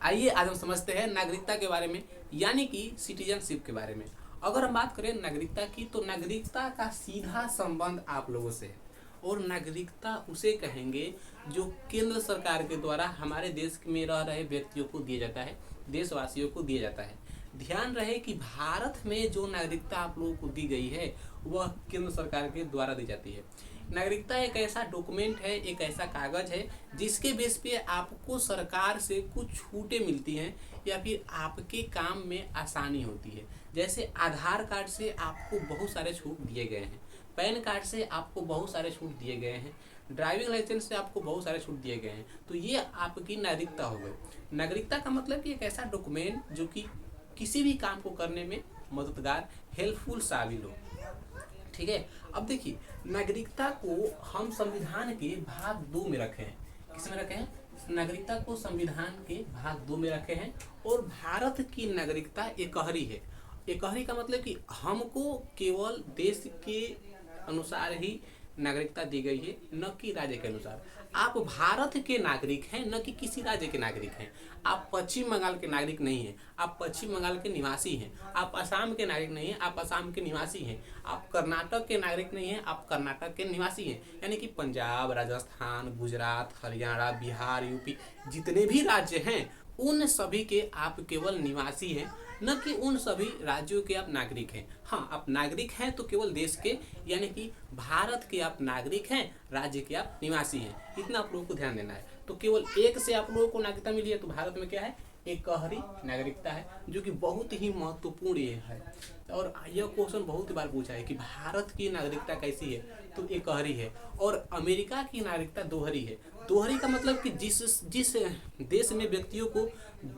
आइए आज हम समझते हैं नागरिकता के बारे में, यानी कि सिटीजनशिप के बारे में। अगर हम बात करें नागरिकता की, तो नागरिकता का सीधा संबंध आप लोगों से है। और नागरिकता उसे कहेंगे जो केंद्र सरकार के द्वारा हमारे देश में रह रहे व्यक्तियों को दिया जाता है, देशवासियों को दिया जाता है। ध्यान रहे कि भारत में जो नागरिकता आप लोगों को दी गई है वह केंद्र सरकार के द्वारा दी जाती है। नागरिकता एक ऐसा डॉक्यूमेंट है, एक ऐसा कागज है जिसके बेस पे आपको सरकार से कुछ छूटें मिलती हैं या फिर आपके काम में आसानी होती है। जैसे आधार कार्ड से आपको बहुत सारे छूट दिए गए हैं, पैन कार्ड से आपको बहुत सारे छूट दिए गए हैं, ड्राइविंग लाइसेंस से आपको बहुत सारे छूट दिए गए हैं। तो ये आपकी नागरिकता हो गई। नागरिकता का मतलब कि एक ऐसा डॉक्यूमेंट जो कि किसी भी काम को करने में मददगार, हेल्पफुल साबित हो। ठीक है। अब देखिए, नागरिकता को हम संविधान के भाग 2 में रखे हैं। किस में रखे हैं? नागरिकता को संविधान के भाग 2 में रखे हैं। और भारत की नागरिकता एकहरी है। एकहरी का मतलब कि हमको केवल देश के अनुसार ही नागरिकता दी गई है, न कि राज्य के अनुसार। आप भारत के नागरिक हैं, न कि किसी राज्य के नागरिक हैं। आप पश्चिम बंगाल के नागरिक नहीं हैं, आप पश्चिम बंगाल के निवासी हैं। आप असम के नागरिक नहीं हैं, आप असम के निवासी हैं। आप कर्नाटक के नागरिक नहीं हैं, आप कर्नाटक के निवासी हैं। यानी कि पंजाब, राजस्थान, गुजरात, हरियाणा, बिहार, यूपी, जितने भी राज्य हैं उन सभी के आप केवल निवासी हैं, न कि उन सभी राज्यों के आप नागरिक हैं। हाँ, आप नागरिक हैं तो केवल देश के, यानी कि भारत के आप नागरिक हैं, राज्य के आप निवासी हैं। इतना आप लोगों को ध्यान देना है। तो केवल एक से आप लोगों को नागरिकता मिली है। तो भारत में क्या है? एकहरी नागरिकता है, जो कि बहुत ही महत्वपूर्ण ये है। और यह क्वेश्चन बहुत बार पूछा है कि भारत की नागरिकता कैसी है, तो एकहरी है। और अमेरिका की नागरिकता दोहरी है। दोहरी का मतलब कि जिस देश में व्यक्तियों को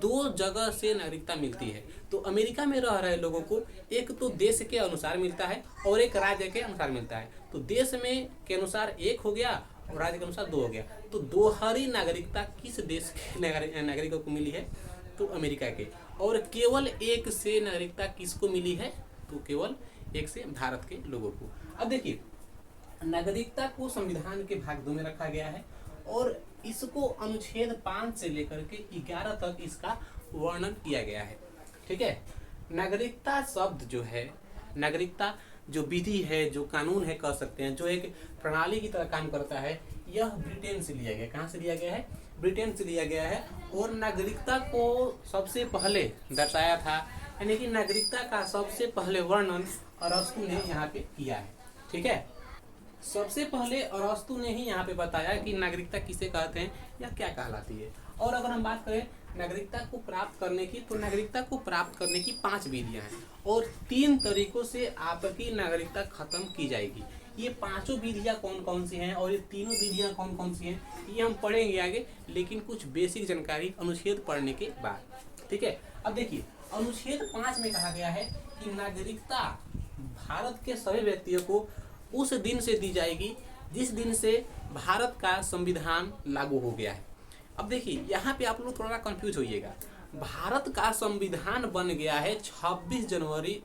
2 जगह से नागरिकता मिलती है। तो अमेरिका में रह रहे लोगों को एक तो देश के अनुसार मिलता है और एक राज्य के अनुसार मिलता है। तो देश में के अनुसार 1 हो गया और राज्य के अनुसार 2 हो गया। तो दोहरी नागरिकता किस देश के नागरिकों को मिली है? तो अमेरिका के। और केवल एक से नागरिकता किसको मिली है? तो केवल एक से भारत के लोगों को। अब देखिए, नागरिकता को संविधान के भाग 2 में रखा गया है और इसको अनुच्छेद 5 से लेकर के 11 तक इसका वर्णन किया गया है। ठीक है। नागरिकता शब्द जो है, नागरिकता जो विधि है, जो कानून है कह सकते हैं, जो एक प्रणाली की तरह काम करता है, यह ब्रिटेन से लिया गया। कहाँ से लिया गया है? ब्रिटेन से लिया गया है। और नागरिकता को सबसे पहले दर्शाया था, यानी कि नागरिकता का सबसे पहले वर्णन अरस्तु ने यहाँ पे किया है। ठीक है। सबसे पहले अरस्तु ने ही यहाँ पे बताया कि नागरिकता किसे कहते हैं या क्या कहलाती है। और अगर हम बात करें नागरिकता को प्राप्त करने की, तो नागरिकता को प्राप्त करने की 5 विधियां हैं और 3 तरीकों से आपकी नागरिकता खत्म की जाएगी। ये 5 विधियां कौन कौन सी हैं और ये तीनों विधियां कौन कौन सी हैं, ये हम पढ़ेंगे आगे, लेकिन कुछ बेसिक जानकारी अनुच्छेद पढ़ने के बाद। ठीक है। अब देखिए, अनुच्छेद 5 में कहा गया है कि नागरिकता भारत के सभी व्यक्तियों को उस दिन से दी जाएगी जिस दिन से भारत का संविधान लागू हो गया है। अब देखिए, यहाँ पे आप लोग थोड़ा कंफ्यूज होइएगा। भारत का संविधान बन गया है 26 जनवरी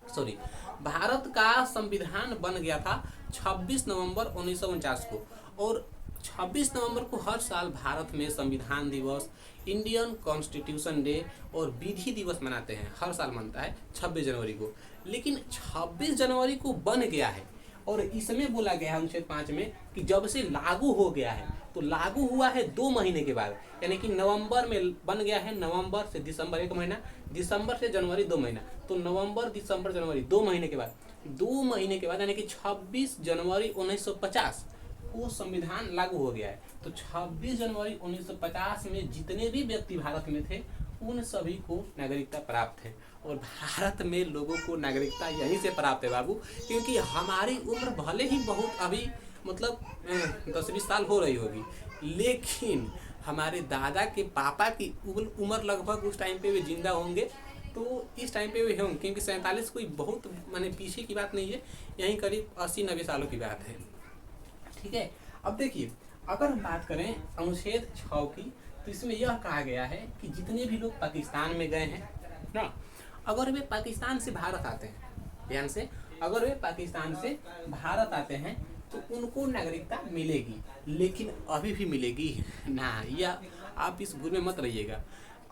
सॉरी भारत का संविधान बन गया था 26 नवंबर 1949 को। और 26 नवंबर को हर साल भारत में संविधान दिवस, इंडियन कॉन्स्टिट्यूशन डे और विधि दिवस मनाते हैं। हर साल मनता है 26 जनवरी को। लेकिन 26 जनवरी को बन गया है और इसमें बोला गया है अनुच्छेद 5 में कि जब से लागू हो गया है, तो लागू हुआ है 2 महीने के बाद, यानी कि नवंबर में बन गया है। नवंबर से दिसंबर 1 महीना, दिसंबर से जनवरी 2 महीना, तो नवंबर, दिसंबर, जनवरी 2 महीने के बाद, 2 महीने के बाद यानी कि 26 जनवरी 1950 को संविधान लागू हो गया है। तो 26 जनवरी 1950 में जितने भी व्यक्ति भारत में थे उन सभी को नागरिकता प्राप्त है। और भारत में लोगों को नागरिकता यहीं से प्राप्त है बाबू, क्योंकि हमारी उम्र भले ही बहुत अभी मतलब 10-20 साल हो रही होगी, लेकिन हमारे दादा के पापा की उम्र लगभग उस टाइम पे वे जिंदा होंगे। तो इस टाइम पे वे होंगे, क्योंकि 47 कोई बहुत माने पीछे की बात नहीं है, यहीं करीब 80-90 सालों की बात है। ठीक है। अब देखिए, अगर हम बात करें अनुच्छेद 6 की, तो इसमें यह कहा गया है कि जितने भी लोग पाकिस्तान में गए हैं ना, अगर वे पाकिस्तान से भारत आते हैं, ध्यान से, अगर वे पाकिस्तान से भारत आते हैं तो उनको नागरिकता मिलेगी, लेकिन अभी भी मिलेगी ना, यह आप इस गुण में मत रहिएगा।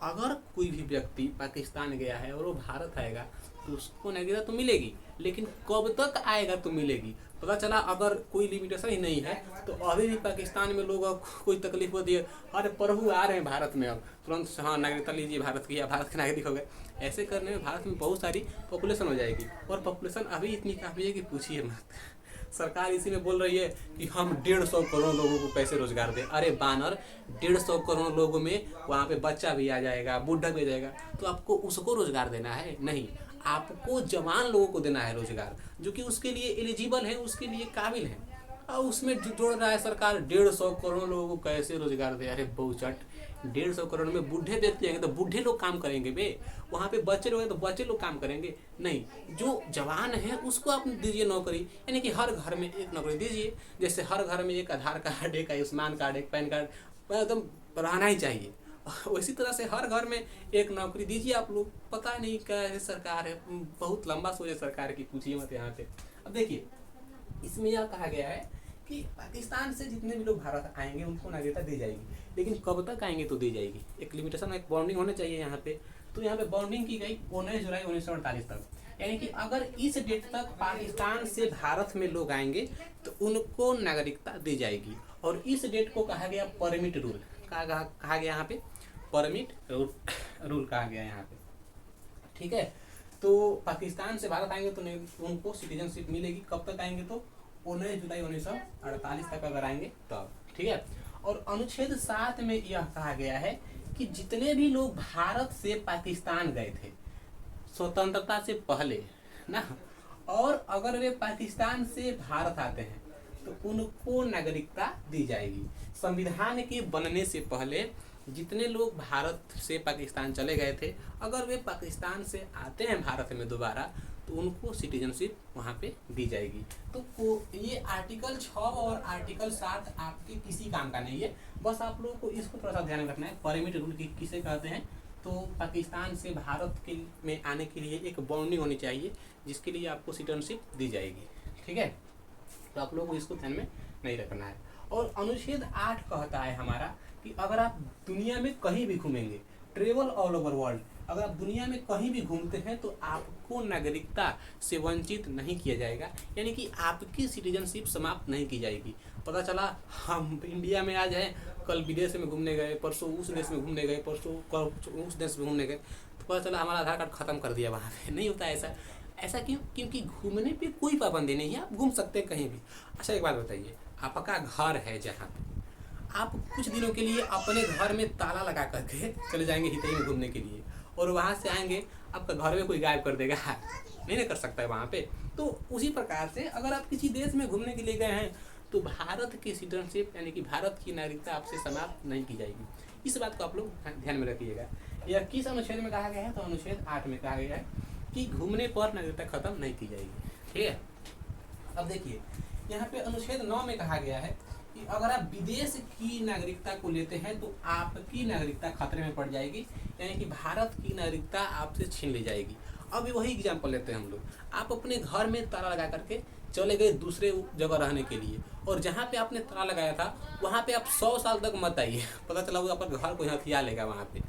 अगर कोई भी व्यक्ति पाकिस्तान गया है और वो भारत आएगा तो उसको नागरिकता तो मिलेगी, लेकिन कब तक आएगा तो मिलेगी। पता चला अगर कोई लिमिटेशन ही नहीं है तो अभी भी पाकिस्तान में लोग कोई तकलीफ होती है, अरे प्रभु आ रहे हैं भारत में, अब तुरंत हाँ नागरिकता लीजिए भारत की, या भारत के नागरिक हो गए। ऐसे करने में भारत में बहुत सारी पॉपुलेशन हो जाएगी, और पॉपुलेशन अभी इतनी काफ़ी है कि पूछिए मत। सरकार इसी में बोल रही है कि हम 150 करोड़ लोगों को कैसे रोजगार दें। अरे बानर, 150 करोड़ लोगों में वहाँ पे बच्चा भी आ जाएगा, बूढ़ा भी आ जाएगा, तो आपको उसको रोजगार देना है? नहीं, आपको जवान लोगों को देना है रोजगार, जो कि उसके लिए एलिजिबल है, उसके लिए काबिल है। और उसमें जोड़ रहा है सरकार 150 करोड़ लोगों को कैसे रोजगार दे। अरे बहुचट, 150 करोड़ में बूढ़े व्यक्ति आएंगे तो बूढ़े लोग काम करेंगे बे, वहाँ पे बच्चे लोग हैं तो बच्चे लोग काम करेंगे? नहीं, जो जवान है उसको आप दीजिए नौकरी, यानी कि हर घर में एक नौकरी दीजिए। जैसे हर घर में एक आधार कार्ड, एक आयुष्मान कार्ड, एक पैन कार्ड एकदम रहना ही चाहिए, उसी तरह से हर घर में एक नौकरी दीजिए आप लोग। पता नहीं क्या सरकार है, बहुत लंबा सोचे सरकार की, पूछिए मत यहाँ पे। अब देखिए, इसमें यह कहा गया है कि पाकिस्तान से जितने भी लोग भारत आएंगे उनको नागरिकता दी जाएगी, लेकिन कब तक आएंगे तो दी जाएगी। एक लिमिटेशन, एक बाउंडिंग होना चाहिए यहाँ पे। तो यहाँ पे बाउंडिंग की गई 19 जुलाई 1948 तक, यानी कि अगर इस डेट तक पाकिस्तान से भारत में लोग आएंगे तो उनको नागरिकता दी जाएगी। और इस डेट को कहा गया परमिट रूल, कहा गया यहाँ पे परमिट रूल कहा गया यहाँ पे, ठीक है। तो पाकिस्तान से भारत आएंगे तो उनको सिटीजनशिप मिलेगी। कब तक आएंगे तो 19 जुलाई 1948 तक अगर आएंगे तब, ठीक है। और अनुच्छेद 7 में यह कहा गया है कि जितने भी लोग भारत से पाकिस्तान गए थे स्वतंत्रता से पहले ना, और अगर वे पाकिस्तान से भारत आते हैं तो उनको नागरिकता दी जाएगी। संविधान के बनने से पहले जितने लोग भारत से पाकिस्तान चले गए थे, अगर वे पाकिस्तान से आते हैं भारत में दोबारा तो उनको सिटीजनशिप वहाँ पे दी जाएगी। तो ये आर्टिकल 6 और आर्टिकल 7 आपके किसी काम का नहीं है, बस आप लोगों को इसको थोड़ा सा ध्यान में रखना है। परमिट रूल किसे कहते हैं? तो पाकिस्तान से भारत के में आने के लिए एक बाउंडिंग होनी चाहिए जिसके लिए आपको सिटीजनशिप दी जाएगी, ठीक है। तो आप लोगों को इसको ध्यान में नहीं रखना है। और अनुच्छेद 8 कहता है हमारा कि अगर आप दुनिया में कहीं भी घूमेंगे, ट्रेवल ऑल ओवर वर्ल्ड, अगर आप दुनिया में कहीं भी घूमते हैं तो आपको नागरिकता से वंचित नहीं किया जाएगा, यानी कि आपकी सिटीजनशिप समाप्त नहीं की जाएगी। पता चला हम इंडिया में आज हैं, कल विदेश में घूमने गए, परसों उस देश में घूमने गए, परसों उस देश में घूमने गए, तो पता चला हमारा आधार कार्ड खत्म कर दिया वहाँ पे। नहीं होता ऐसा। ऐसा क्यों? क्योंकि घूमने पे कोई पाबंदी नहीं है, आप घूम सकते हैं कहीं भी। अच्छा एक बात बताइए, आपका घर है जहाँ पे, आप कुछ दिनों के लिए अपने घर में ताला लगा करके चले जाएंगे हितई में घूमने के लिए, और वहाँ से आएंगे आपका घर में कोई गायब कर देगा? नहीं ना कर सकता है वहाँ पे। तो उसी प्रकार से अगर आप किसी देश में घूमने के लिए गए हैं तो भारत की सिटीजनशिप यानी कि भारत की नागरिकता आपसे समाप्त नहीं की जाएगी। इस बात को आप लोग ध्यान में रखिएगा। यह किस अनुच्छेद में कहा गया है? तो अनुच्छेद 8 में कहा गया है कि घूमने पर नागरिकता खत्म नहीं की जाएगी, ठीक है। अब देखिए, यहाँ पे अनुच्छेद 9 में कहा गया है कि अगर आप विदेश की नागरिकता को लेते हैं तो आपकी नागरिकता खतरे में पड़ जाएगी, यानी कि भारत की नागरिकता आपसे छीन ली जाएगी। अब वही एग्जाम्पल लेते हैं हम लोग। आप अपने घर में ताला लगा करके चले गए दूसरे जगह रहने के लिए, और जहाँ पे आपने ताला लगाया था वहाँ पे आप 100 साल तक मत आइए। पता चला वो आपका घर कोई हथिया लेगा वहाँ पे।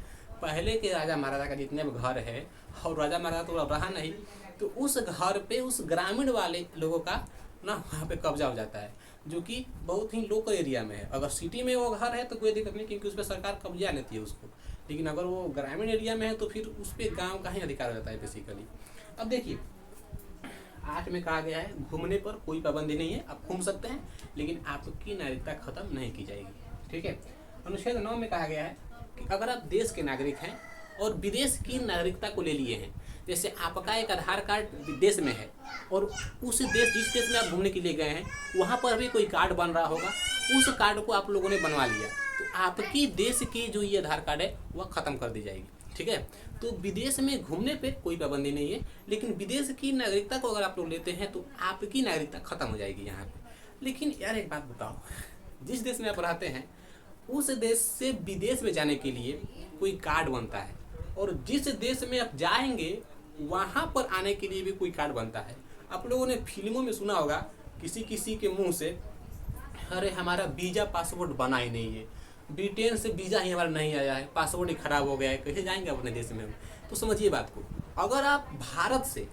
पहले के राजा महाराजा का जितने भी घर है, और राजा महाराजा तो रहा नहीं, तो उस घर पे उस ग्रामीण वाले लोगों का ना वहाँ पे कब्जा हो जाता है, जो कि बहुत ही लोकल एरिया में है। अगर सिटी में वो घर है तो कोई दिक्कत नहीं, क्योंकि उस पर सरकार कब्जा लेती है उसको, लेकिन अगर वो ग्रामीण एरिया में है तो फिर उस पर गाँव का ही अधिकार हो जाता है बेसिकली। अब देखिए, 8 में कहा गया है घूमने पर कोई पाबंदी नहीं है, आप घूम सकते हैं, लेकिन आपकी नागरिकता खत्म नहीं की जाएगी, ठीक है। अनुच्छेद 9 में कहा गया है कि अगर आप देश के नागरिक हैं और विदेश की नागरिकता को ले लिए हैं, जैसे आपका एक आधार कार्ड विदेश में है और उस देश जिस देश में आप घूमने के लिए गए हैं वहाँ पर भी कोई कार्ड बन रहा होगा, उस कार्ड को आप लोगों ने बनवा लिया, तो आपकी देश की जो ये आधार कार्ड है वह ख़त्म कर दी जाएगी, ठीक है। तो विदेश में घूमने पे कोई पाबंदी नहीं है, लेकिन विदेश की नागरिकता को अगर आप लोग लेते हैं तो आपकी नागरिकता खत्म हो जाएगी यहाँ पे। लेकिन यार एक बात बताओ, जिस देश में आप रहते हैं उस देश से विदेश में जाने के लिए कोई कार्ड बनता है, और जिस देश में आप जाएंगे वहाँ पर आने के लिए भी कोई कार्ड बनता है। आप लोगों ने फिल्मों में सुना होगा किसी किसी के मुंह से, अरे हमारा वीज़ा पासपोर्ट बना ही नहीं है, ब्रिटेन से वीज़ा ही हमारा नहीं आया है, पासपोर्ट ही खराब हो गया है, कैसे जाएंगे अपने देश में हम? तो समझिए बात को, अगर आप भारत से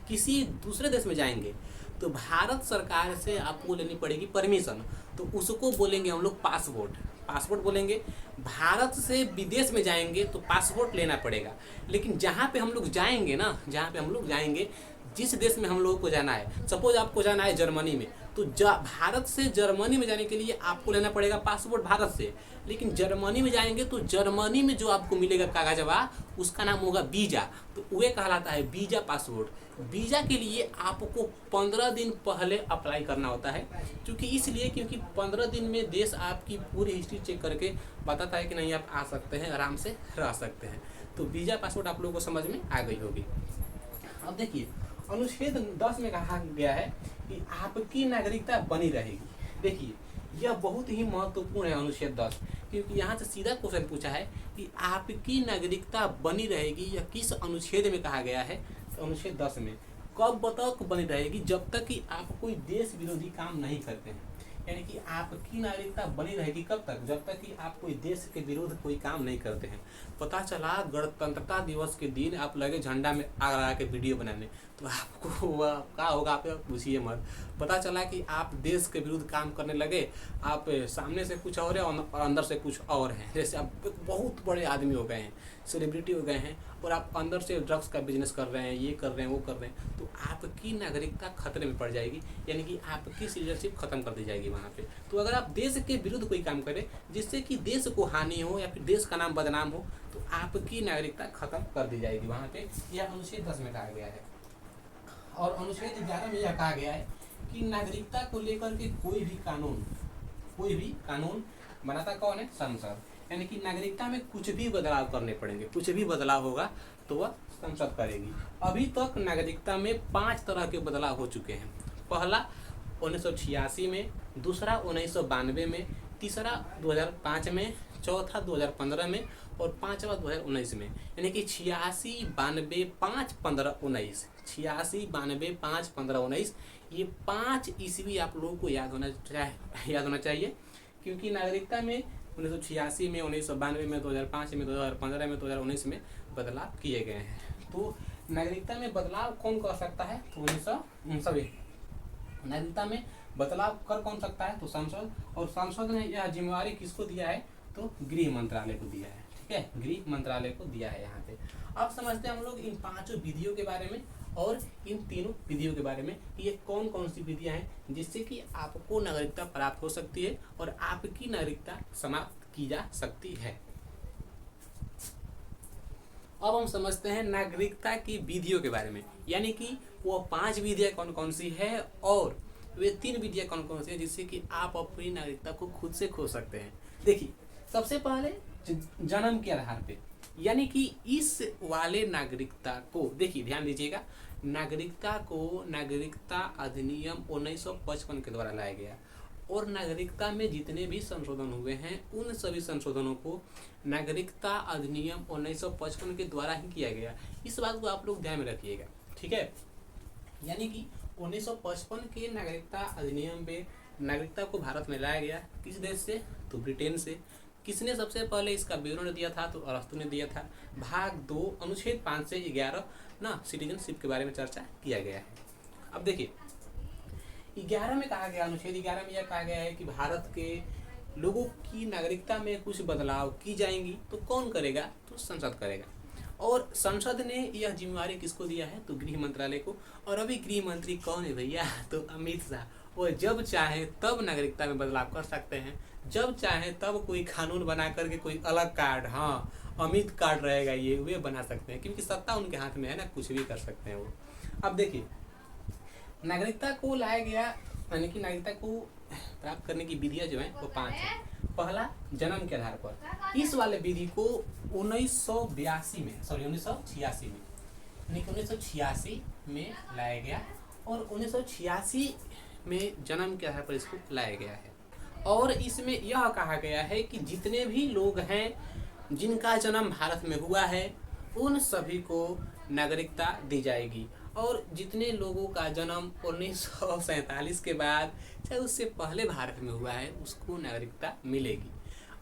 किसी दूसरे देश में जाएंगे तो भारत सरकार से आपको लेनी पड़ेगी परमिशन, तो उसको बोलेंगे हम लोग पासपोर्ट। पासपोर्ट बोलेंगे। भारत से विदेश में जाएंगे तो पासपोर्ट लेना पड़ेगा, लेकिन जहाँ पे हम लोग जाएंगे ना, जहाँ पे हम लोग जाएंगे, जिस देश में हम लोगों को जाना है, सपोज आपको जाना है जर्मनी में, तो भारत से जर्मनी में जाने के लिए आपको लेना पड़ेगा पासपोर्ट भारत से। लेकिन जर्मनी में जाएंगे तो जर्मनी में जो आपको मिलेगा कागजवा, उसका नाम होगा वीज़ा, तो वह कहलाता है वीज़ा पासपोर्ट। वीज़ा के लिए आपको 15 दिन पहले अप्लाई करना होता है, क्योंकि 15 दिन में देश आपकी पूरी हिस्ट्री चेक करके बताता है कि नहीं आप आ सकते हैं, आराम से रह सकते हैं। तो वीज़ा पासपोर्ट आप लोगों को समझ में आ गई होगी। अब देखिए, अनुच्छेद 10 में कहा गया है कि आपकी नागरिकता बनी रहेगी। देखिए, यह बहुत ही महत्वपूर्ण है अनुच्छेद 10, क्योंकि यहाँ से सीधा क्वेश्चन पूछा है कि आपकी नागरिकता बनी रहेगी, यह किस अनुच्छेद में कहा गया है? तो अनुच्छेद 10 में। कब तक बनी रहेगी? जब तक कि आप कोई देश विरोधी काम नहीं करते हैं। यानी कि आपकी नागरिकता बनी रहेगी कब तक? जब तक कि आप कोई देश के विरुद्ध कोई काम नहीं करते हैं। पता चला गणतंत्रता दिवस के दिन आप लगे झंडा में आग लगा के वीडियो बनाने, तो आपको क्या होगा? आप पूछिए मत। पता चला कि आप देश के विरुद्ध काम करने लगे, आप सामने से कुछ और है और अंदर से कुछ और है। जैसे आप बहुत बड़े आदमी हो गए हैं, सेलिब्रिटी हो गए हैं, और आप अंदर से ड्रग्स का बिजनेस कर रहे हैं, ये कर रहे हैं, वो कर रहे हैं, तो आपकी नागरिकता खतरे में पड़ जाएगी। यानी कि आपकी सिटीजनशिप खत्म कर दी जाएगी वहाँ पे। तो अगर आप देश के विरुद्ध कोई काम करें जिससे कि देश को हानि हो या फिर देश का नाम बदनाम हो, तो आपकी नागरिकता खत्म कर दी जाएगी वहाँ पे। यह अनुच्छेद 10 में कहा गया है। और अनुच्छेद 11 में यह कहा गया है कि नागरिकता को लेकर के कोई भी कानून बनाता कौन है? संसद। यानी कि नागरिकता में कुछ भी बदलाव करने पड़ेंगे, कुछ भी बदलाव होगा तो वह संसद करेगी। अभी तक नागरिकता में 5 तरह के बदलाव हो चुके हैं। पहला 1986 में, दूसरा 1992 में, तीसरा 2005 में, चौथा 2015 में और पांचवा 2019 में। यानी कि 86, 92, 5, 15, 19, 86, 92, 5, 15, 19, ये 5 ईस्वी आप लोगों को याद होना चाहिए, क्योंकि नागरिकता में 1986 में, 1992 में, 2005 में, 2015 में, 2019 में बदलाव किए गए हैं। तो नागरिकता में बदलाव कौन कर सकता है? तो नागरिकता में बदलाव कर कौन सकता है? तो संसद। और संसद ने यह जिम्मेवारी किसको दिया है? तो गृह मंत्रालय को दिया है। ठीक है, गृह मंत्रालय को दिया है यहाँ पे। अब समझते हैं हम लोग इन 5 विधियों के बारे में और इन 3 विधियों के बारे में, ये कौन कौन सी विधियां हैं जिससे कि आपको नागरिकता प्राप्त हो सकती है और आपकी नागरिकता समाप्त की जा सकती है। अब हम समझते हैं नागरिकता की विधियों के बारे में, यानी कि वो 5 विधियां कौन कौन सी है और वे 3 विधियां कौन कौन सी है जिससे कि आप अपनी नागरिकता को खुद से खो सकते हैं। देखिए, सबसे पहले जन्म के आधार पे, यानी कि इस वाले नागरिकता को, देखिए ध्यान दीजिएगा, नागरिकता को नागरिकता अधिनियम 1955 के द्वारा लाया गया, और नागरिकता में जितने भी संशोधन हुए हैं उन सभी संशोधनों को नागरिकता अधिनियम 1955 के द्वारा ही किया गया। इस बात को आप लोग ध्यान में रखिएगा। ठीक है, यानी कि 1955 के नागरिकता अधिनियम में नागरिकता को भारत में लाया गया। किस देश से? तो ब्रिटेन से। किसने सबसे पहले इसका विवरण दिया था? तो अरस्तु ने दिया था। भाग 2 अनुच्छेद 5 से 11 ना सिटीजनशिप के बारे में चर्चा किया गया है। अब देखिए, 11 में कहा गया, अनुच्छेद 11 में यह कहा गया है कि भारत के लोगों की नागरिकता में कुछ बदलाव की जाएंगी, तो कौन करेगा? तो संसद करेगा। और संसद ने यह जिम्मेवारी किसको दिया है? तो गृह मंत्रालय को। और अभी गृह मंत्री कौन है भैया? तो अमित शाह। वो जब चाहे तब नागरिकता में बदलाव कर सकते हैं, जब चाहे तब कोई कानून बना करके कोई अलग कार्ड, हाँ अमित कार्ड रहेगा ये, वे बना सकते हैं, क्योंकि सत्ता उनके हाथ में है ना, कुछ भी कर सकते हैं वो। अब देखिए, नागरिकता को लाया गया, यानी कि नागरिकता को प्राप्त करने की विधियां जो है वो 5 है। पहला जन्म के आधार पर। इस वाले विधि को 1986 में यानी कि 1986 में लाया गया, और 1986 में जन्म के आधार पर इसको लाया गया है। और इसमें यह कहा गया है कि जितने भी लोग हैं जिनका जन्म भारत में हुआ है उन सभी को नागरिकता दी जाएगी, और जितने लोगों का जन्म 1947 के बाद चाहे उससे पहले भारत में हुआ है उसको नागरिकता मिलेगी।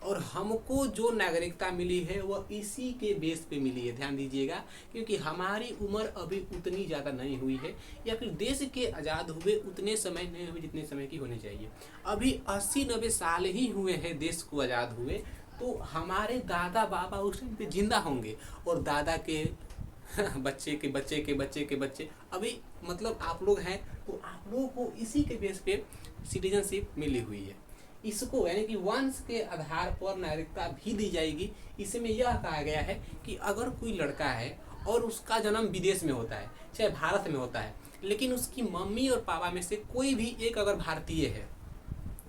और हमको जो नागरिकता मिली है वह इसी के बेस पे मिली है, ध्यान दीजिएगा, क्योंकि हमारी उम्र अभी उतनी ज़्यादा नहीं हुई है, या फिर देश के आज़ाद हुए उतने समय नहीं हुए जितने समय की होनी चाहिए। अभी 80-90 साल ही हुए हैं देश को आज़ाद हुए, तो हमारे दादा बाबा उस टाइम पे जिंदा होंगे, और दादा के बच्चे के बच्चे के बच्चे के बच्चे, अभी मतलब आप लोग हैं, तो आप लोगों को इसी के बेस पे सिटीजनशिप मिली हुई है। इसको यानी कि वंश के आधार पर नागरिकता भी दी जाएगी। इसमें यह कहा गया है कि अगर कोई लड़का है और उसका जन्म विदेश में होता है, चाहे भारत में होता है, लेकिन उसकी मम्मी और पापा में से कोई भी एक अगर भारतीय है,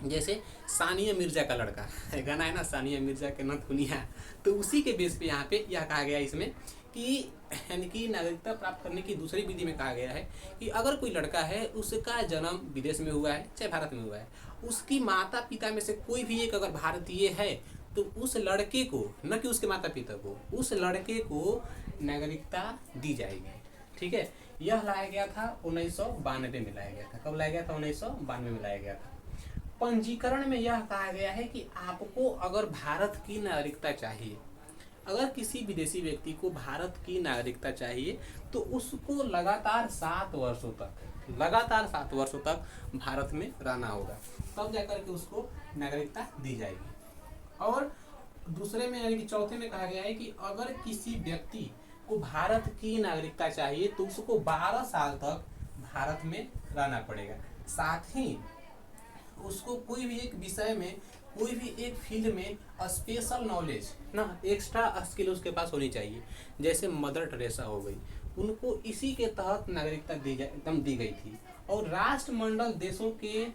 जैसे सानिया मिर्जा का लड़का है, गाना है ना सानिया मिर्जा के नथुनिया, तो उसी के बेस पे यहाँ पे यह कहा गया इसमें कि यानी कि नागरिकता प्राप्त करने की दूसरी विधि में कहा गया है कि अगर कोई लड़का है, उसका जन्म विदेश में हुआ है चाहे भारत में हुआ है, उसकी माता पिता में से कोई भी एक अगर भारतीय है, तो उस लड़के को, न कि उसके माता पिता को, उस लड़के को नागरिकता दी जाएगी। ठीक है, यह लाया गया था 1992 में लाया गया था। कब लाया गया था? 1992 में लाया गया था। पंजीकरण में यह कहा गया है कि आपको अगर भारत की नागरिकता चाहिए, अगर किसी विदेशी व्यक्ति को भारत की नागरिकता चाहिए, तो उसको लगातार 7 वर्षों तक भारत में रहना होगा, तब जाकर के उसको नागरिकता दी जाएगी। और दूसरे में यानी कि चौथे में कहा गया है कि अगर किसी व्यक्ति को भारत की नागरिकता चाहिए, तो उसको 12 साल तक भारत में रहना पड़ेगा। साथ ही उसको कोई भी एक विषय में, कोई भी एक फील्ड में स्पेशल नॉलेज ना, एक्स्ट्रा स्किल उसके पास होनी चाहिए। जैसे मदर टेरेसा हो गई, उनको इसी के तहत नागरिकता दी गई थी। और राष्ट्रमंडल देशों के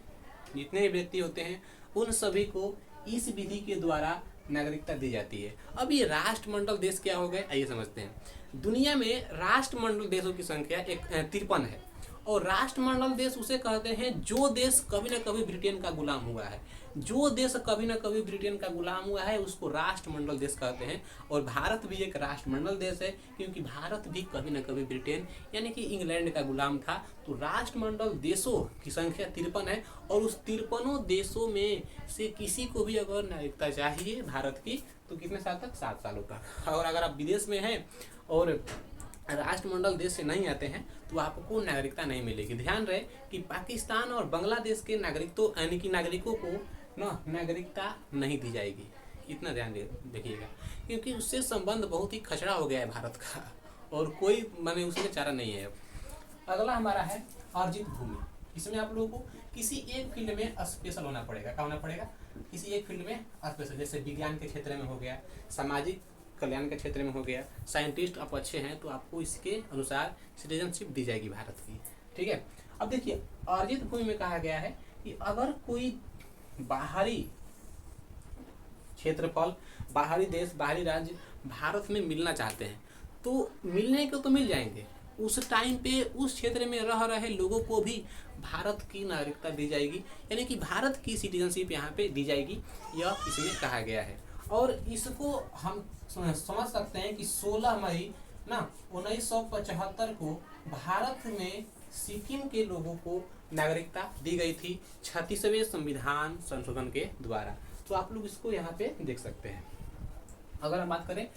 जितने व्यक्ति होते हैं, उन सभी को इस विधि के द्वारा नागरिकता दी जाती है। अब ये राष्ट्रमंडल देश क्या हो गए, आइए समझते हैं। दुनिया में राष्ट्रमंडल देशों की संख्या 53 है, और राष्ट्रमंडल देश उसे कहते हैं जो देश कभी न कभी ब्रिटेन का गुलाम हुआ है। जो देश कभी न कभी ब्रिटेन का गुलाम हुआ है उसको राष्ट्रमंडल देश कहते हैं। और भारत भी एक राष्ट्रमंडल देश है, क्योंकि भारत भी कभी न कभी ब्रिटेन यानी कि इंग्लैंड का गुलाम था। तो राष्ट्रमंडल देशों की संख्या 53 है, और उस 53 देशों में से किसी को भी अगर नागरिकता चाहिए भारत की, तो कितने साल तक? 7 सालों तक। और अगर आप विदेश में हैं और राष्ट्रमंडल देश से नहीं आते हैं, तो आपको नागरिकता नहीं मिलेगी। ध्यान रहे कि पाकिस्तान और बांग्लादेश के नागरिकों को नागरिकता नहीं दी जाएगी, इतना ध्यान देखिएगा, क्योंकि उससे संबंध बहुत ही खचड़ा हो गया है भारत का, और कोई माने उसमें चारा नहीं है। अगला हमारा है अर्जित भूमि। इसमें आप लोगों को किसी एक फील्ड में स्पेशल होना पड़ेगा। क्या होना पड़ेगा? किसी एक फील्ड में स्पेशल, जैसे विज्ञान के क्षेत्र में हो गया, सामाजिक कल्याण के क्षेत्र में हो गया, साइंटिस्ट आप अच्छे हैं, तो आपको इसके अनुसार सिटीजनशिप दी जाएगी भारत की। ठीक है, अब देखिए अर्जित भूमि में कहा गया है कि अगर कोई बाहरी क्षेत्रफल, बाहरी देश, बाहरी राज्य भारत में मिलना चाहते हैं, तो मिलने को तो मिल जाएंगे। उस टाइम पे उस क्षेत्र में रह रहे लोगों को भी भारत की नागरिकता दी जाएगी, यानी कि भारत की सिटीजनशिप यहाँ पे दी जाएगी, यह इसमें कहा गया है। और इसको हम समझ सकते हैं कि 16 मई 1975 को भारत में सिक्किम के लोगों को नागरिकता दी गई थी 36वें संविधान संशोधन के द्वारा। तो आप लोग इसको यहाँ पे देख सकते हैं। अगर हम बात करें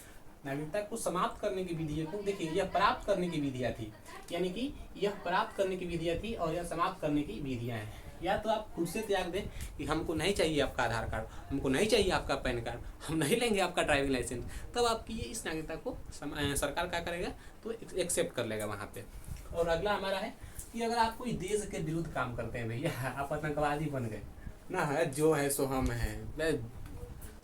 नागरिकता को समाप्त करने की विधियों को, देखिए यह प्राप्त करने की विधियाँ थी, यानी कि यह प्राप्त करने की विधियाँ थी और यह समाप्त करने की विधियाँ हैं। या तो आप खुद से त्याग दें कि हमको नहीं चाहिए आपका आधार कार्ड, हमको नहीं चाहिए आपका पैन कार्ड, हम नहीं लेंगे आपका ड्राइविंग लाइसेंस, तब आपकी ये इस नागरिकता को सरकार क्या करेगा? तो एक्सेप्ट कर लेगा वहाँ पे। और अगला हमारा है कि अगर आप कोई देश के विरुद्ध काम करते हैं, भैया आप आतंकवादी बन गए ना, है जो है सो हम हैं,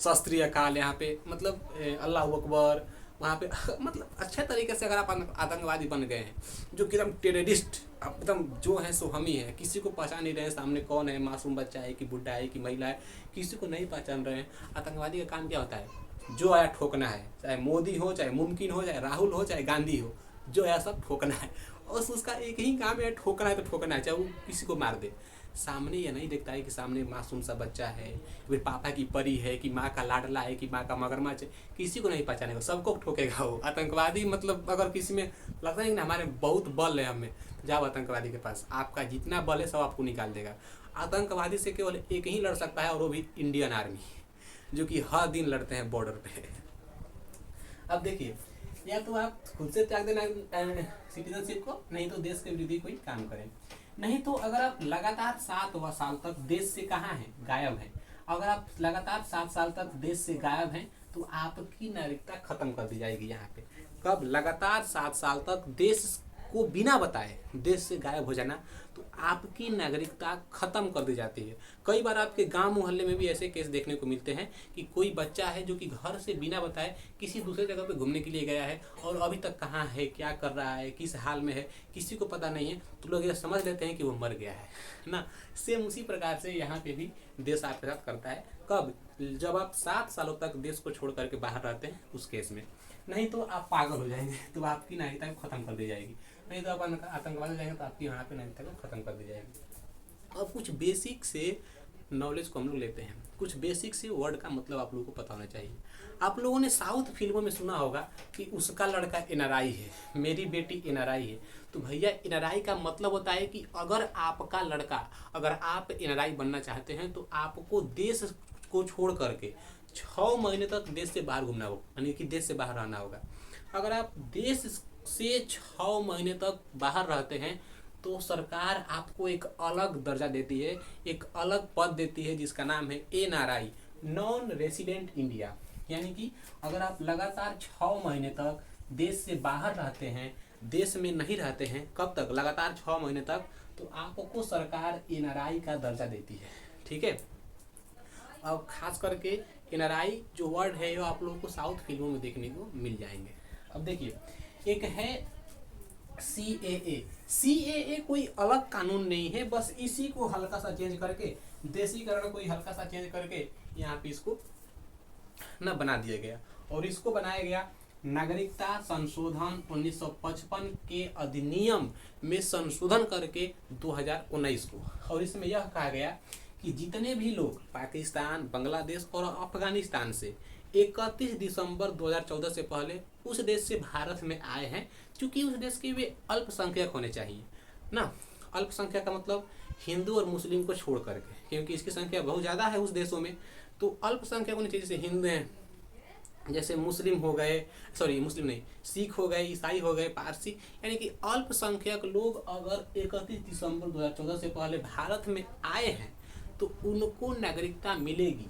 शास्त्रीय काल यहाँ पे, मतलब अल्लाह अकबर वहाँ पे, मतलब अच्छे तरीके से अगर आप आतंकवादी बन गए हैं, जो कि एकदम टेररिस्ट, एकदम जो है सो हम ही है, किसी को पहचान नहीं रहे हैं सामने कौन है, मासूम बच्चा है कि बुढ़ा है कि महिला है, किसी को नहीं पहचान रहे हैं। आतंकवादी का काम क्या होता है? जो आया ठोकना है, चाहे मोदी हो, चाहे मुमकिन हो, चाहे राहुल हो, चाहे गांधी हो, जो है सब ठोकना है। और उसका एक ही काम है, ठोकना है तो ठोकना है, चाहे वो किसी को मार दे। सामने ये नहीं देखता है कि सामने मासूम सा बच्चा है, फिर पापा की परी है, कि माँ का लाडला है, कि माँ का मगरमच्छ है, किसी को नहीं पहचानेगा, सबको ठोकेगा वो आतंकवादी। मतलब अगर किसी में लगता है कि हमारे बहुत बल है हमें, जाओ आतंकवादी के पास, आपका जितना बल है सब आपको निकाल देगा। आतंकवादी से केवल एक ही लड़ सकता है, और वो भी इंडियन आर्मी। जो कि हर दिन लड़ते हैं बॉर्डर पे। अब देखिए, या तो आप खुद से त्याग देना सिटीजनशिप को, नहीं तो देश के विरोधी कोई काम करें। नहीं तो अगर आप लगातार 7 साल तक देश से कहाँ हैं, गायब हैं, अगर आप लगातार 7 साल तक देश से गायब हैं तो आपकी नागरिकता खत्म कर दी जाएगी। यहाँ पे कब लगातार 7 साल तक देश को बिना बताए देश से गायब हो जाना, तो आपकी नागरिकता खत्म कर दी जाती है। कई बार आपके गांव मोहल्ले में भी ऐसे केस देखने को मिलते हैं कि कोई बच्चा है जो कि घर से बिना बताए किसी दूसरे जगह पे घूमने के लिए गया है और अभी तक कहाँ है, क्या कर रहा है, किस हाल में है, किसी को पता नहीं है, तो लोग ये समझ लेते हैं कि वो मर गया है ना। सेम उसी प्रकार से यहाँ पे भी देश आपके साथ करता है। कब? जब आप 7 सालों तक देश को छोड़ करके बाहर रहते हैं उस केस में। नहीं तो आप पागल हो जाएंगे तो आपकी नागरिकता को खत्म कर दी जाएगी। नहीं तो आप आतंकवादी हो जाएंगे तो आपकी यहाँ पे नागरिकता को खत्म कर दी जाएगी। अब कुछ बेसिक से नॉलेज को हम लोग लेते हैं। कुछ बेसिक से वर्ड का मतलब आप लोगों को पता होना चाहिए। आप लोगों ने साउथ फिल्मों में सुना होगा कि उसका लड़का एनआरआई है, मेरी बेटी एनआरआई है। तो भैया एनआरआई का मतलब होता है कि अगर आपका लड़का, अगर आप एनआरआई बनना चाहते हैं तो आपको देश को छोड़ करके 6 महीने तक देश से बाहर घूमना होगा, यानी कि देश से बाहर रहना होगा। अगर आप देश से 6 महीने तक बाहर रहते हैं तो सरकार आपको एक अलग दर्जा देती है, एक अलग पद देती है जिसका नाम है एनआरआई, नॉन रेसिडेंट इंडिया। यानी कि अगर आप लगातार 6 महीने तक देश से बाहर रहते हैं, देश में नहीं रहते हैं, कब तक? लगातार 6 महीने तक, तो आपको सरकार एनआरआई का दर्जा देती है। ठीक है। अब खास करके एनआरआई जो वर्ड है वो आप लोगों को साउथ फिल्मों में देखने को मिल जाएंगे। अब देखिए, एक है CAA। CAA कोई अलग कानून नहीं है, बस इसी को हल्का सा चेंज करके, देशीकरण कोई हल्का सा चेंज करके यहाँ पे इसको न बना दिया गया। और इसको बनाया गया नागरिकता संशोधन 1955 के अधिनियम में संशोधन करके 2019 को। और इसमें यह कहा गया कि जितने भी लोग पाकिस्तान, बांग्लादेश और अफगानिस्तान से 31 दिसंबर 2014 से पहले उस देश से भारत में आए हैं, क्योंकि उस देश के वे अल्पसंख्यक होने चाहिए ना। अल्पसंख्यक का मतलब हिंदू और मुस्लिम को छोड़ करके, क्योंकि इसकी संख्या बहुत ज़्यादा है उस देशों में। तो अल्पसंख्यक होने चाहिए, जैसे हिंदू हैं, जैसे मुस्लिम हो गए, सॉरी मुस्लिम नहीं, सिख हो गए, ईसाई हो गए, पारसी, यानी कि अल्पसंख्यक लोग अगर 31 दिसंबर 2014 से पहले भारत में आए हैं तो उनको नागरिकता मिलेगी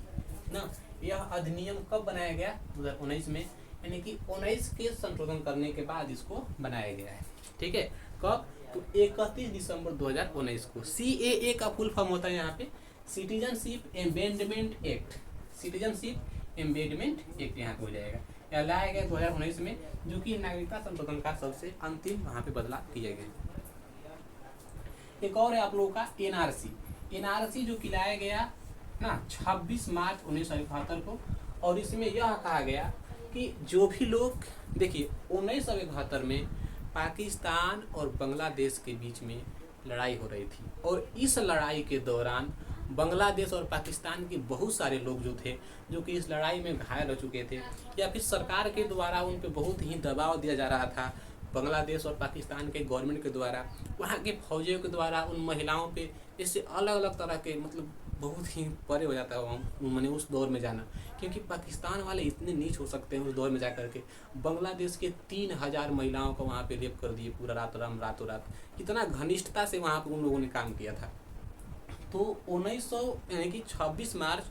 ना। यह अधिनियम कब बनाया गया? 2019 में, यानी कि 19 के संशोधन करने के बाद इसको बनाया गया है। ठीक है। कब? तो 31 दिसंबर 2019 को। CAA का फुल फॉर्म होता है यहाँ पे citizenship amendment act. Citizenship amendment act यहाँ पे हो जाएगा। यह लाया गया 2019 में, जो कि नागरिकता संशोधन का सबसे अंतिम वहाँ पे बदलाव किया गया। एक और है आप लोगों का NRC। NRC जो कि लाया गया ना 26 मार्च 1971 को। और इसमें यह कहा गया कि जो भी लोग, देखिए 1971 में पाकिस्तान और बांग्लादेश के बीच में लड़ाई हो रही थी, और इस लड़ाई के दौरान बांग्लादेश और पाकिस्तान के बहुत सारे लोग जो थे, जो कि इस लड़ाई में घायल हो चुके थे, या फिर सरकार के द्वारा उन पर बहुत ही दबाव दिया जा रहा था, बांग्लादेश और पाकिस्तान के गवर्नमेंट के द्वारा, वहाँ के फौजियों के द्वारा उन महिलाओं पे, इससे अलग अलग तरह के, मतलब बहुत ही परे हो जाता है मैंने उस दौर में जाना, क्योंकि पाकिस्तान वाले इतने नीच हो सकते हैं उस दौर में जा करके बांग्लादेश के 3000 महिलाओं को वहाँ पे रेप कर दिए पूरा रातों रात। इतना घनिष्ठता से वहाँ पे उन लोगों ने काम किया था। तो 1900 यानी कि 26 मार्च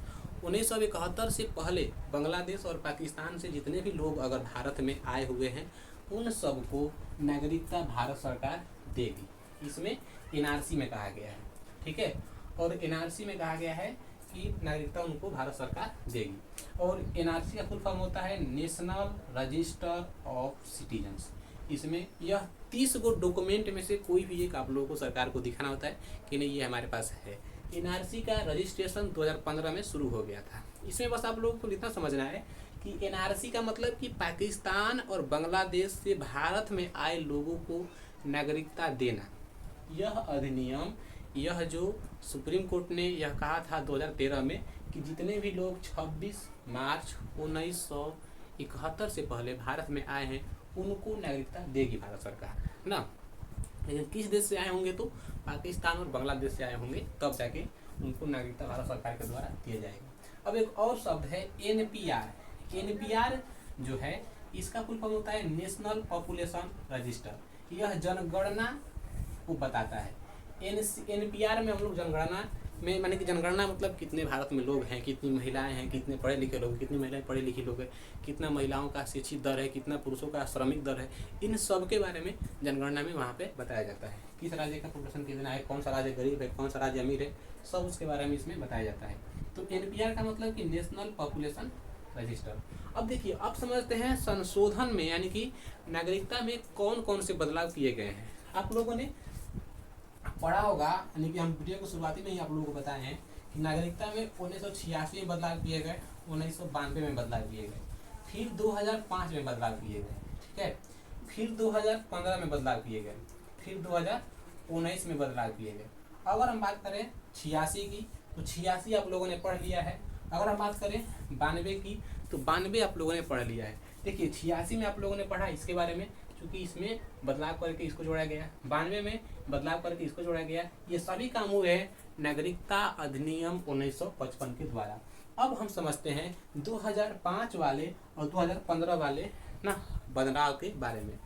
1971 से पहले बांग्लादेश और पाकिस्तान से जितने भी लोग अगर भारत में आए हुए हैं उन सबको नागरिकता भारत सरकार देगी। इसमें NRC में कहा गया है। ठीक है। और NRC में कहा गया है कि नागरिकता उनको भारत सरकार देगी। और NRC का फुल फॉर्म होता है नेशनल रजिस्टर ऑफ सिटीजन्स। इसमें यह 30 गो डॉक्यूमेंट में से कोई भी एक आप लोगों को सरकार को दिखाना होता है कि नहीं ये हमारे पास है। NRC का रजिस्ट्रेशन 2015 में शुरू हो गया था। इसमें बस आप लोगों को इतना समझना है कि NRC का मतलब कि पाकिस्तान और बांग्लादेश से भारत में आए लोगों को नागरिकता देना। यह अधिनियम, यह जो सुप्रीम कोर्ट ने यह कहा था 2013 में कि जितने भी लोग 26 मार्च 1971 से पहले भारत में आए हैं उनको नागरिकता देगी भारत सरकार ना। लेकिन किस देश से आए होंगे? तो पाकिस्तान और बांग्लादेश से आए होंगे, तब जाके उनको नागरिकता भारत सरकार के द्वारा दिया जाएगा। अब एक और शब्द है एनपीआर। एनपीआर जो है इसका फुल फॉर्म होता है नेशनल पॉपुलेशन रजिस्टर। यह जनगणना को बताता है। एनपीआर में हम लोग जनगणना में माने कि जनगणना मतलब कितने भारत में लोग हैं, कितनी महिलाएं हैं, कितने पढ़े लिखे लोग, कितनी महिलाएं पढ़ी लिखी लोग हैं, कितना महिलाओं का शिक्षित दर है, कितना पुरुषों का श्रमिक दर है, इन सब के बारे में जनगणना में वहाँ पे बताया जाता है। किस राज्य का पॉपुलेशन कितना है, कौन सा राज्य गरीब है, कौन सा राज्य अमीर है, सब उसके बारे में इसमें बताया जाता है। तो एनपीआर का मतलब कि नेशनल पॉपुलेशन रजिस्टर। अब देखिए, अब समझते हैं संशोधन में यानी कि नागरिकता में कौन कौन से बदलाव किए गए हैं। आप लोगों ने पढ़ा होगा, यानी कि हम वीडियो को शुरुआती में ही आप लोगों को बताए हैं कि नागरिकता में 1986 में बदलाव किए गए, 1992 में बदलाव किए गए, फिर 2005 में बदलाव किए गए, ठीक है, फिर 2015 में बदलाव किए गए, फिर 2019 में बदलाव किए गए। अगर हम बात करें 86 की तो 86 आप लोगों ने पढ़ लिया है। अगर हम बात करें 92 की तो 92 आप लोगों ने पढ़ लिया है। देखिए 86 में आप लोगों ने पढ़ा इसके बारे में, क्योंकि इसमें बदलाव करके इसको जोड़ा गया, 92 में बदलाव करके इसको जोड़ा गया। ये सभी काम हुए हैं नागरिकता अधिनियम 1955 के द्वारा। अब हम समझते हैं 2005 वाले और 2015 वाले ना बदलाव के बारे में।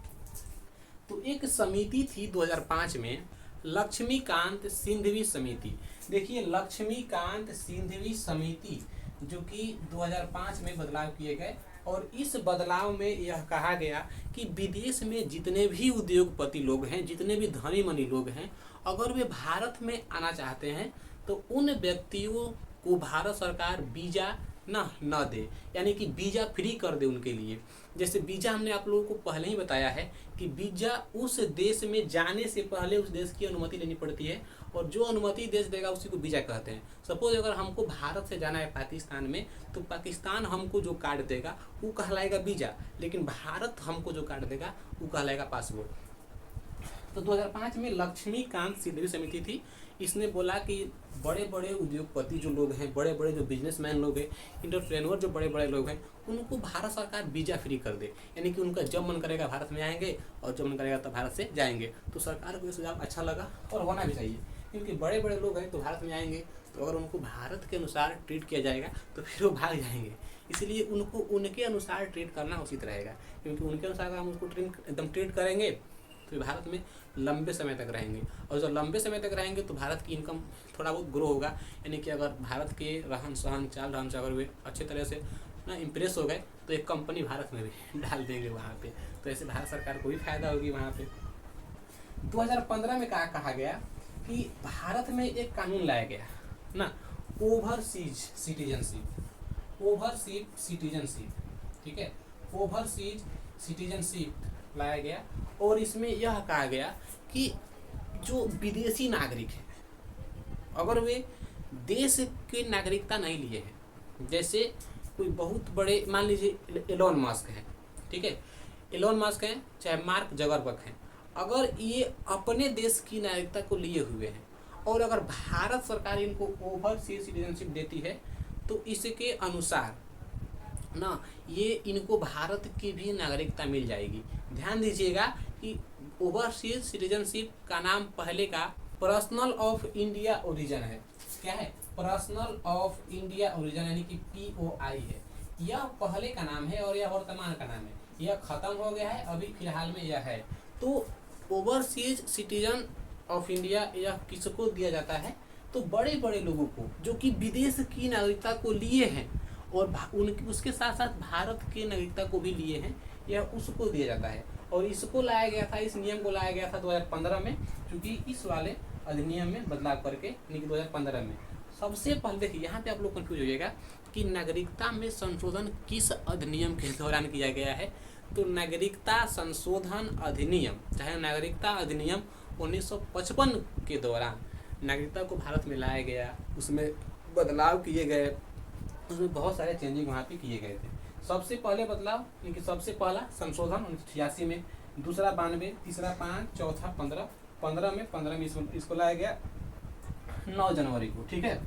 तो एक समिति थी 2005 में, लक्ष्मीकांत सिंघवी समिति। देखिए लक्ष्मीकांत सिंघवी समिति जो कि 2005 में बदलाव किए गए, और इस बदलाव में यह कहा गया कि विदेश में जितने भी उद्योगपति लोग हैं, जितने भी धनी मनी लोग हैं, अगर वे भारत में आना चाहते हैं तो उन व्यक्तियों को भारत सरकार वीज़ा न दे, यानी कि वीज़ा फ्री कर दे उनके लिए। जैसे वीज़ा हमने आप लोगों को पहले ही बताया है कि वीज़ा उस देश में जाने से पहले उस देश की अनुमति लेनी पड़ती है, और जो अनुमति देश देगा उसी को वीज़ा कहते हैं। सपोज अगर हमको भारत से जाना है पाकिस्तान में, तो पाकिस्तान हमको जो कार्ड देगा वो कहलाएगा वीज़ा, लेकिन भारत हमको जो कार्ड देगा वो कहलाएगा पासपोर्ट। तो 2005 में लक्ष्मीकांत सिंघवी समिति थी। इसने बोला कि बड़े बड़े उद्योगपति जो लोग हैं, बड़े बड़े जो बिजनेसमैन लोग हैं, इंटरप्रेन्योर जो बड़े बड़े लोग हैं, उनको भारत सरकार वीज़ा फ्री कर दे, यानी कि उनका जब मन करेगा भारत में आएंगे और जब मन करेगा तब भारत से जाएंगे। तो सरकार को ये सुझाव अच्छा लगा और होना भी चाहिए, क्योंकि बड़े बड़े लोग हैं तो भारत में आएंगे, तो अगर उनको भारत के अनुसार ट्रीट किया जाएगा तो फिर वो भाग जाएंगे। इसलिए उनको उनके अनुसार ट्रीट करना उचित रहेगा, क्योंकि उनके अनुसार अगर हम उसको एकदम ट्रीट करेंगे तो भारत में लंबे समय तक रहेंगे, और जब लंबे समय तक रहेंगे तो भारत की इनकम थोड़ा बहुत ग्रो होगा। यानी कि अगर भारत के रहन सहन चाल ढांचा अगर वे अच्छे तरह से ना इम्प्रेस हो गए तो एक कंपनी भारत में भी डाल देंगे वहाँ पे, तो ऐसे भारत सरकार को भी फायदा होगी वहाँ पे। 2015 में कहा गया कि भारत में एक कानून लाया गया ना, ओवरसीज सिटीजनशिप। ओवरसीज सिटीजनशिप, ठीक है, ओवरसीज सिटीजनशिप लाया गया, और इसमें यह कहा गया कि जो विदेशी नागरिक हैं, अगर वे देश के नागरिकता नहीं लिए हैं, जैसे कोई बहुत बड़े मान लीजिए एलोन मस्क हैं, ठीक है, एलोन मस्क हैं चाहे मार्क जगरबर्ग हैं, अगर ये अपने देश की नागरिकता को लिए हुए हैं और अगर भारत सरकार इनको ओवरसीज सिटीजनशिप देती है तो इसके अनुसार ना ये इनको भारत की भी नागरिकता मिल जाएगी। ध्यान दीजिएगा कि ओवरसीज सिटीजनशिप का नाम पहले का पर्सनल ऑफ इंडिया ओरिजिन है। क्या है? पर्सनल ऑफ इंडिया ओरिजिन, यानी कि POI है। यह पहले का नाम है और यह वर्तमान का नाम है। यह खत्म हो गया है, अभी फिलहाल में यह है। तो ओवरसीज सिटीजन ऑफ इंडिया यह किसको दिया जाता है? तो बड़े बड़े लोगों को जो कि विदेश की नागरिकता को लिए हैं और उसके साथ साथ भारत की नागरिकता को भी लिए हैं, यह उसको दिया जाता है। और इसको लाया गया था, इस नियम को लाया गया था 2015 में, क्योंकि इस वाले अधिनियम में बदलाव करके, यानी कि 2015 में। सबसे पहले देखिए यहाँ पे आप लोग कंफ्यूज होइएगा कि नागरिकता में संशोधन किस अधिनियम के दौरान किया गया है। तो नागरिकता संशोधन अधिनियम, चाहे नागरिकता अधिनियम 1955 के दौरान नागरिकता को भारत में लाया गया, उसमें बदलाव किए गए, उसमें बहुत सारे चेंजिंग वहाँ पे किए गए थे। सबसे पहले बदलाव, यानी कि सबसे पहला संशोधन 1986 में, दूसरा 92, तीसरा 5, चौथा 15, 15 में इसको लाया गया 9 जनवरी को, ठीक है।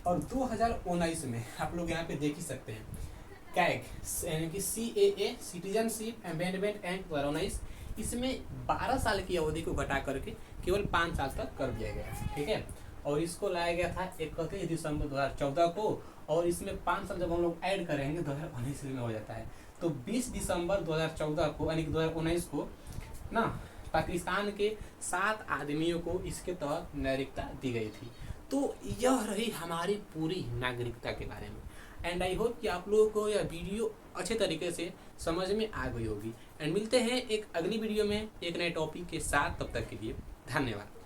और 2019 में आप लोग यहाँ पे देख ही सकते हैं कैग, यानी कि CAA सिटीजनशिप अमेंडमेंट एक्ट 2019, इसमें 12 साल की अवधि को घटा करके केवल 5 साल तक कर दिया गया, ठीक है। और इसको लाया गया था 31 दिसंबर 2014 को, और इसमें 5 साल जब हम लोग ऐड करेंगे 2019 में हो जाता है। तो 20 दिसंबर 2014 को यानी कि 2019 को ना पाकिस्तान के 7 आदमियों को इसके तहत नागरिकता दी गई थी। तो यह रही हमारी पूरी नागरिकता के बारे में। एंड आई होप कि आप लोगों को यह वीडियो अच्छे तरीके से समझ में आ गई होगी। एंड मिलते हैं एक अगली वीडियो में एक नए टॉपिक के साथ, तब तक के लिए धन्यवाद।